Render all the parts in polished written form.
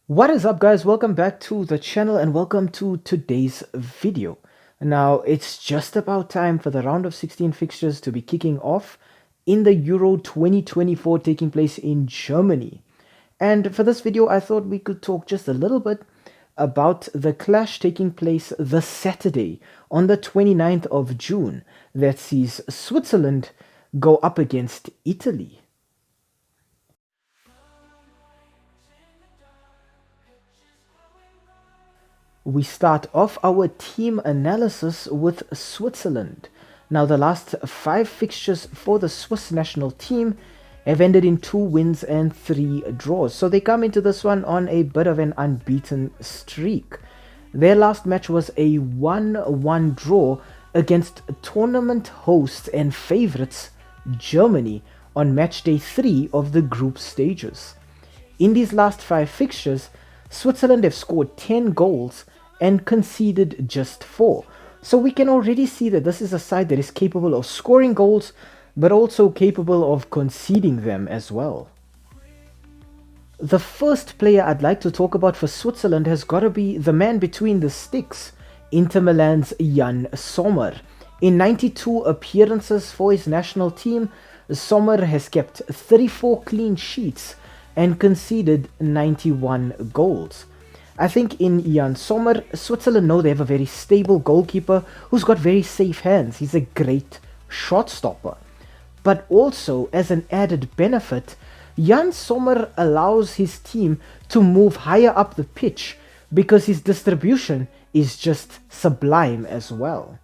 What is up, guys? Welcome back to the channel and welcome to today's video. Now it's just about time for the round of 16 fixtures to be kicking off in the Euro 2024 taking place in Germany. And for this video I thought we could talk just a little bit about the clash taking place the Saturday on the 29th of June that sees Switzerland go up against Italy. We start off our team analysis with Switzerland. Now, the last 5 fixtures for the Swiss national team have ended in 2 wins and 3 draws. So they come into this one on a bit of an unbeaten streak. Their last match was a 1-1 draw against tournament hosts and favorites Germany on match day 3 of the group stages. In these last 5 fixtures, Switzerland have scored 10 goals and conceded just 4. So we can already see that this is a side that is capable of scoring goals, but also capable of conceding them as well. The first player I'd like to talk about for Switzerland has got to be the man between the sticks, Inter Milan's Yann Sommer. In 92 appearances for his national team, Sommer has kept 34 clean sheets and conceded 91 goals. I think in Yann Sommer, Switzerland know they have a very stable goalkeeper who's got very safe hands. He's a great shot stopper. But also, as an added benefit, Yann Sommer allows his team to move higher up the pitch because his distribution is just sublime as well.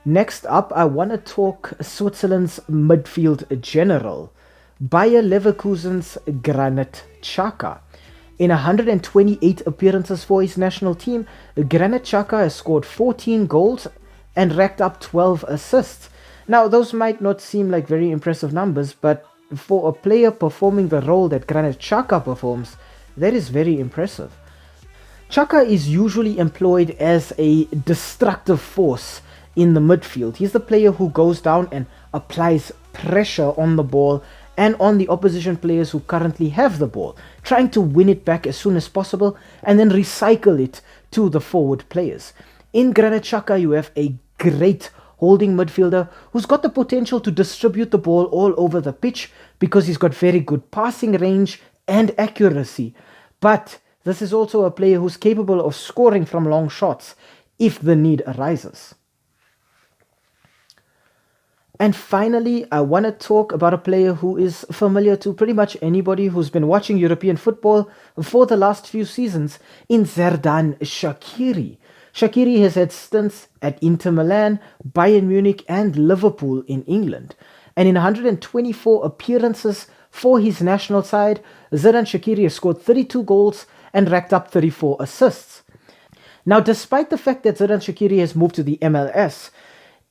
Next up, I want to talk Switzerland's midfield general, Bayer Leverkusen's Granit Xhaka. In 128 appearances for his national team, Granit Xhaka has scored 14 goals and racked up 12 assists. Now, those might not seem like very impressive numbers, but for a player performing the role that Granit Xhaka performs, that is very impressive. Xhaka is usually employed as a destructive force in the midfield. He's the player who goes down and applies pressure on the ball and on the opposition players who currently have the ball, trying to win it back as soon as possible and then recycle it to the forward players. In Granit Xhaka, you have a great holding midfielder who's got the potential to distribute the ball all over the pitch because he's got very good passing range and accuracy. But this is also a player who's capable of scoring from long shots if the need arises. And finally, I want to talk about a player who is familiar to pretty much anybody who's been watching European football for the last few seasons, in Xherdan Shaqiri. Shaqiri has had stints at Inter Milan, Bayern Munich and Liverpool in England. And in 124 appearances for his national side, Xherdan Shaqiri has scored 32 goals and racked up 34 assists. Now, despite the fact that Xherdan Shaqiri has moved to the MLS,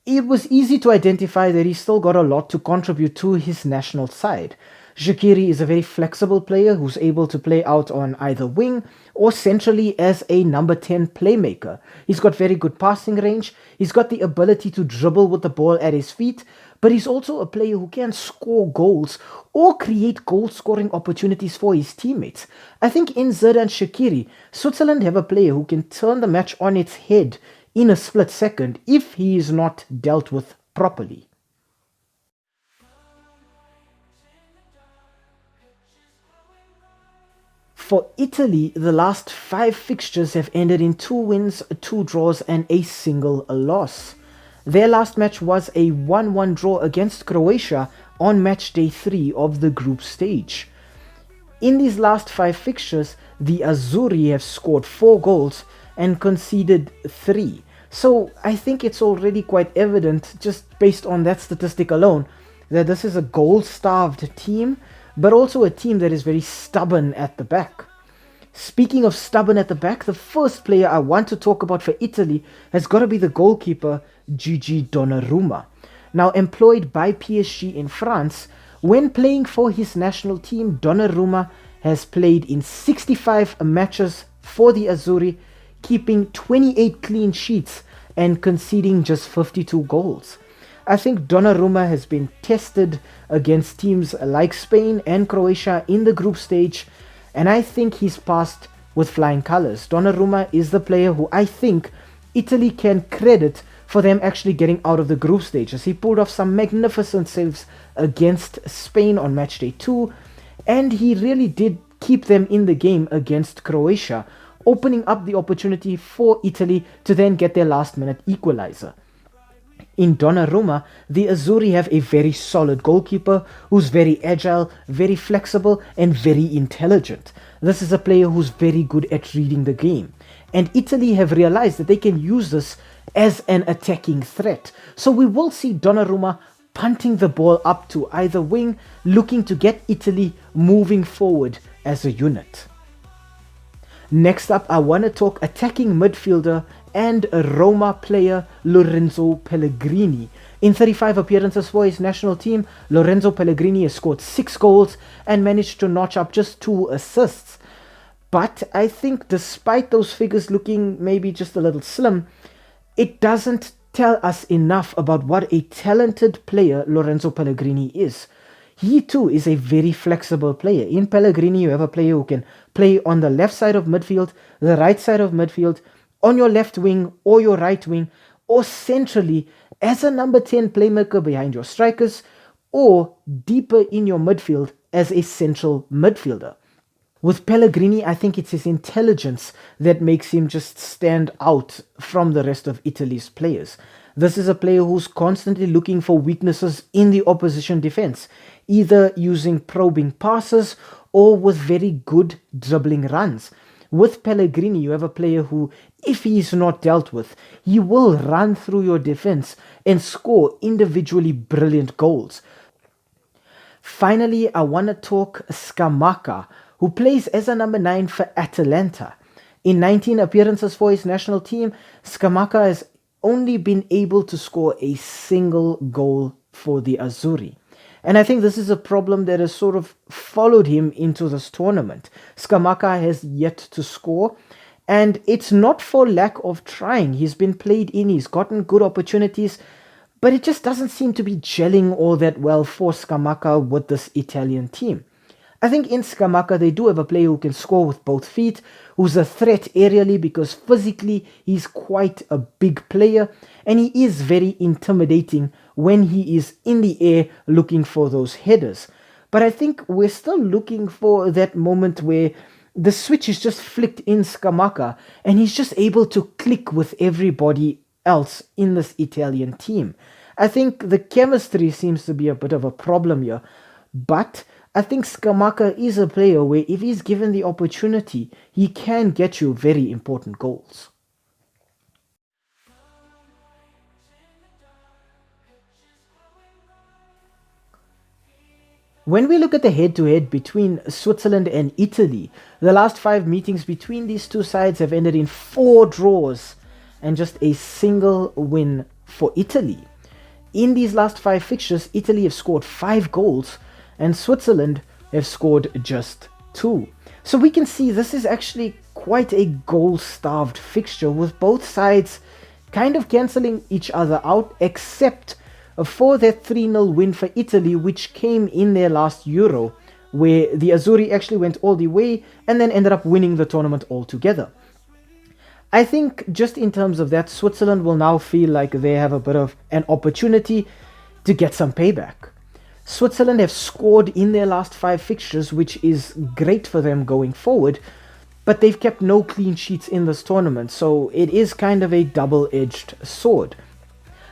it was easy to identify that he's still got a lot to contribute to his national side. Shaqiri is a very flexible player who's able to play out on either wing or centrally as a number 10 playmaker. He's got very good passing range, he's got the ability to dribble with the ball at his feet, but he's also a player who can score goals or create goal-scoring opportunities for his teammates. I think in Xherdan Shaqiri, Switzerland have a player who can turn the match on its head in a split second if he is not dealt with properly. For Italy, the last 5 fixtures have ended in 2 wins, 2 draws and a single loss. Their last match was a 1-1 draw against Croatia on match day 3 of the group stage. In these last 5 fixtures, the Azzurri have scored 4 goals and conceded 3. So I think it's already quite evident, just based on that statistic alone, that this is a goal-starved team, but also a team that is very stubborn at the back. Speaking of stubborn at the back, the first player I want to talk about for Italy has got to be the goalkeeper, Gigi Donnarumma. Now, employed by PSG in France, when playing for his national team, Donnarumma has played in 65 matches for the Azzurri, keeping 28 clean sheets and conceding just 52 goals. I think Donnarumma has been tested against teams like Spain and Croatia in the group stage, and I think he's passed with flying colors. Donnarumma is the player who I think Italy can credit for them actually getting out of the group stages. He pulled off some magnificent saves against Spain on match day 2, and he really did keep them in the game against Croatia, opening up the opportunity for Italy to then get their last minute equalizer. In Donnarumma, the Azzurri have a very solid goalkeeper who's very agile, very flexible, and very intelligent. This is a player who's very good at reading the game. And Italy have realized that they can use this as an attacking threat. So we will see Donnarumma punting the ball up to either wing, looking to get Italy moving forward as a unit. Next up, I want to talk attacking midfielder and a Roma player, Lorenzo Pellegrini. In 35 appearances for his national team, Lorenzo Pellegrini has scored 6 goals and managed to notch up just 2 assists. But I think despite those figures looking maybe just a little slim, it doesn't tell us enough about what a talented player Lorenzo Pellegrini is. He too is a very flexible player. In Pellegrini, you have a player who can play on the left side of midfield, the right side of midfield, on your left wing or your right wing, or centrally as a number 10 playmaker behind your strikers, or deeper in your midfield as a central midfielder. With Pellegrini, I think it's his intelligence that makes him just stand out from the rest of Italy's players. This is a player who's constantly looking for weaknesses in the opposition defense, either using probing passes or with very good dribbling runs. With Pellegrini, you have a player who, if he is not dealt with, he will run through your defense and score individually brilliant goals. Finally, I want to talk Scamacca, who plays as a number 9 for Atalanta. In 19 appearances for his national team, Scamacca has only been able to score a single goal for the Azzurri. And I think this is a problem that has sort of followed him into this tournament. Scamacca has yet to score, and it's not for lack of trying. He's been played in, he's gotten good opportunities, but it just doesn't seem to be gelling all that well for Scamacca with this Italian team. I think in Scamacca they do have a player who can score with both feet, who's a threat aerially because physically he's quite a big player, and he is very intimidating when he is in the air looking for those headers. But I think we're still looking for that moment where the switch is just flicked in Scamacca and he's just able to click with everybody else in this Italian team. I think the chemistry seems to be a bit of a problem here, but I think Scamacca is a player where if he's given the opportunity, he can get you very important goals. When we look at the head-to-head between Switzerland and Italy, the last 5 meetings between these two sides have ended in 4 draws and just a single win for Italy. In these last 5 fixtures, Italy have scored 5 goals and Switzerland have scored just 2. So we can see this is actually quite a goal-starved fixture, with both sides kind of cancelling each other out, except for that 3-0 win for Italy, which came in their last Euro, where the Azzurri actually went all the way and then ended up winning the tournament altogether. I think just in terms of that, Switzerland will now feel like they have a bit of an opportunity to get some payback. Switzerland have scored in their last 5 fixtures, which is great for them going forward, but they've kept no clean sheets in this tournament, so it is kind of a double-edged sword.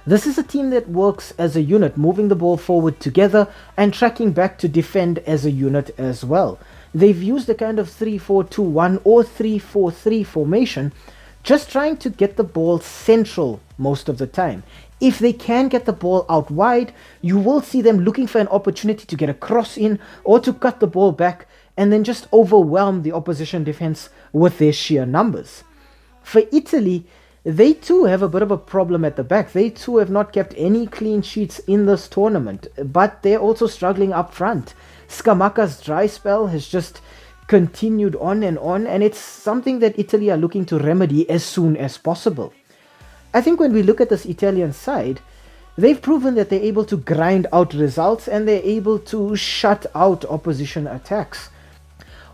This is a team that works as a unit, moving the ball forward together and tracking back to defend as a unit as well. They've used a kind of 3-4-2-1 or 3-4-3 formation, just trying to get the ball central most of the time. If they can get the ball out wide, you will see them looking for an opportunity to get a cross in or to cut the ball back and then just overwhelm the opposition defense with their sheer numbers. For Italy, they too have a bit of a problem at the back. They too have not kept any clean sheets in this tournament, but they're also struggling up front. Scamacca's dry spell has just continued on, and it's something that Italy are looking to remedy as soon as possible. I think when we look at this Italian side, they've proven that they're able to grind out results and they're able to shut out opposition attacks.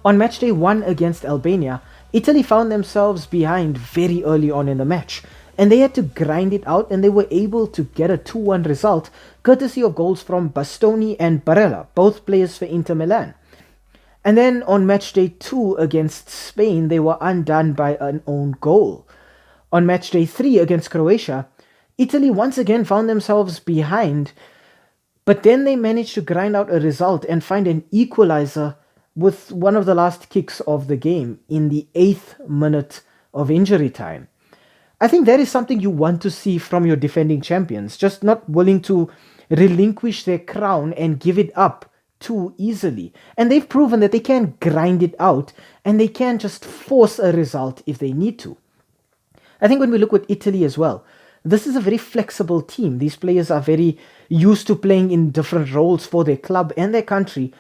On match day 1 against Albania, Italy found themselves behind very early on in the match, and they had to grind it out, and they were able to get a 2-1 result courtesy of goals from Bastoni and Barella, both players for Inter Milan. And then on match day 2 against Spain, they were undone by an own goal. On match day 3 against Croatia, Italy once again found themselves behind, but then they managed to grind out a result and find an equalizer with one of the last kicks of the game in the 8th minute of injury time. I think that is something you want to see from your defending champions, just not willing to relinquish their crown and give it up too easily. And they've proven that they can grind it out and they can just force a result if they need to. I think when we look at Italy as well, this is a very flexible team. These players are very used to playing in different roles for their club and their country.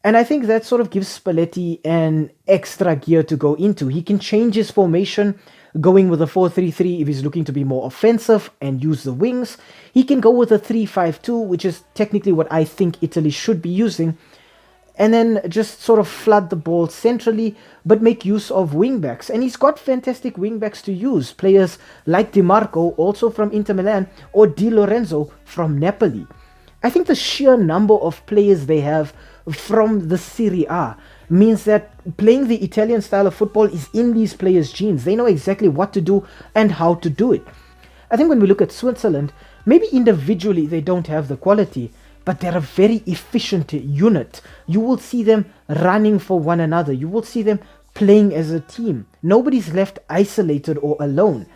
And I think that sort of gives Spalletti an extra gear to go into. He can change his formation, going with a 4-3-3 if he's looking to be more offensive and use the wings. He can go with a 3-5-2, which is technically what I think Italy should be using, and then just sort of flood the ball centrally, but make use of wingbacks. And he's got fantastic wingbacks to use. Players like Di Marco, also from Inter Milan, or Di Lorenzo from Napoli. I think the sheer number of players they have from the Serie A means that playing the Italian style of football is in these players' genes. They know exactly what to do and how to do it. I think when we look at Switzerland, maybe individually they don't have the quality, but they're a very efficient unit. You will see them running for one another. You will see them playing as a team. Nobody's left isolated or alone.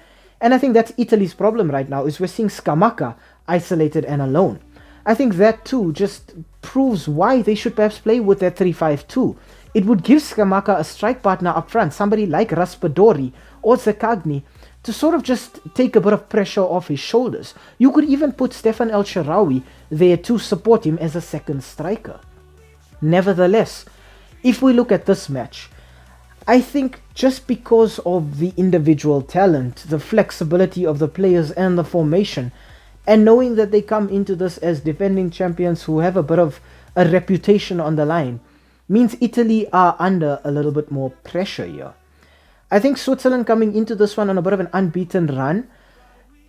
And I think that's Italy's problem right now, is we're seeing Scamacca isolated and alone. I think that too just proves why they should perhaps play with that 3-5-2. It would give Scamacca a strike partner up front, somebody like Raspadori or Zaccagni, to sort of just take a bit of pressure off his shoulders. You could even put Stefan El Shaarawy there to support him as a second striker. Nevertheless, if we look at this match, I think just because of the individual talent, the flexibility of the players and the formation, and knowing that they come into this as defending champions who have a bit of a reputation on the line, means Italy are under a little bit more pressure here. I think Switzerland coming into this one on a bit of an unbeaten run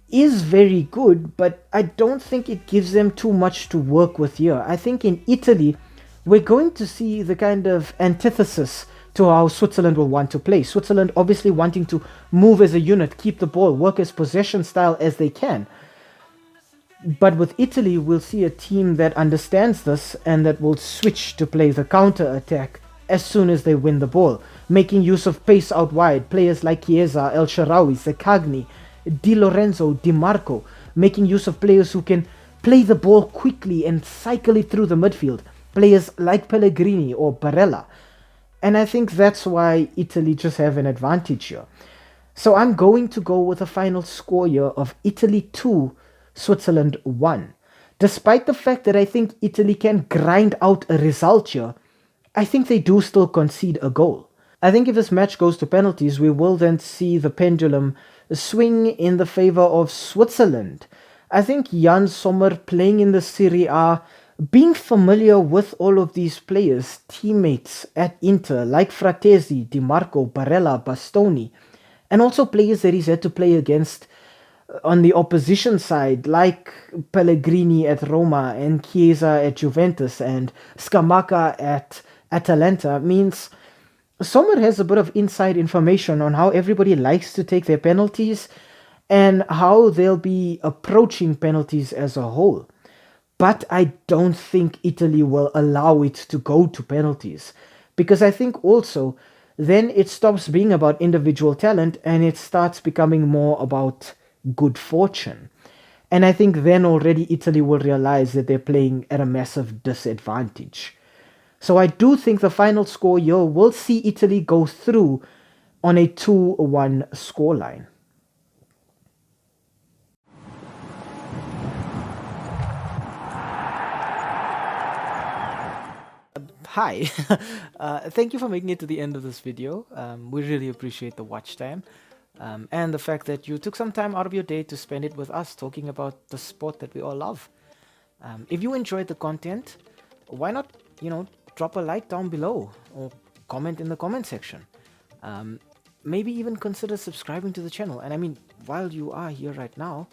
is very good, but I don't think it gives them too much to work with here. I think in Italy, we're going to see the kind of antithesis to how Switzerland will want to play. Switzerland obviously wanting to move as a unit, keep the ball, work as possession style as they can. But with Italy, we'll see a team that understands this and that will switch to play the counter-attack as soon as they win the ball, making use of pace out wide. Players like Chiesa, El Shaarawy, Zaccagni, Di Lorenzo, Di Marco, making use of players who can play the ball quickly and cycle it through the midfield. Players like Pellegrini or Barella. And I think that's why Italy just have an advantage here. So I'm going to go with a final score here of Italy 2, Switzerland 1. Despite the fact that I think Italy can grind out a result here, I think they do still concede a goal. I think if this match goes to penalties, we will then see the pendulum swing in the favor of Switzerland. I think Jan Sommer playing in the Serie A, being familiar with all of these players, teammates at Inter like Fratesi, Di Marco, Barella, Bastoni, and also players that he's had to play against on the opposition side, like Pellegrini at Roma and Chiesa at Juventus and Scamacca at Atalanta, means Sommer has a bit of inside information on how everybody likes to take their penalties and how they'll be approaching penalties as a whole. But I don't think Italy will allow it to go to penalties, because I think also then it stops being about individual talent and it starts becoming more about good fortune. And I think then already Italy will realize that they're playing at a massive disadvantage. So I do think the final score here will see Italy go through on a 2-1 scoreline. Hi, thank you for making it to the end of this video. We really appreciate the watch time. And the fact that you took some time out of your day to spend it with us talking about the sport that we all love. If you enjoyed the content, why not, drop a like down below or comment in the comment section. Maybe even consider subscribing to the channel. And I mean, while you are here right now,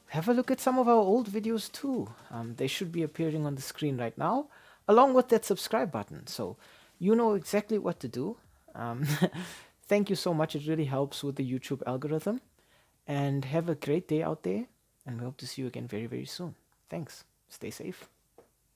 have a look at some of our old videos too. They should be appearing on the screen right now, along with that subscribe button. So you know exactly what to do. Thank you so much. It really helps with the YouTube algorithm. And have a great day out there. And we hope to see you again very, very soon. Thanks. Stay safe.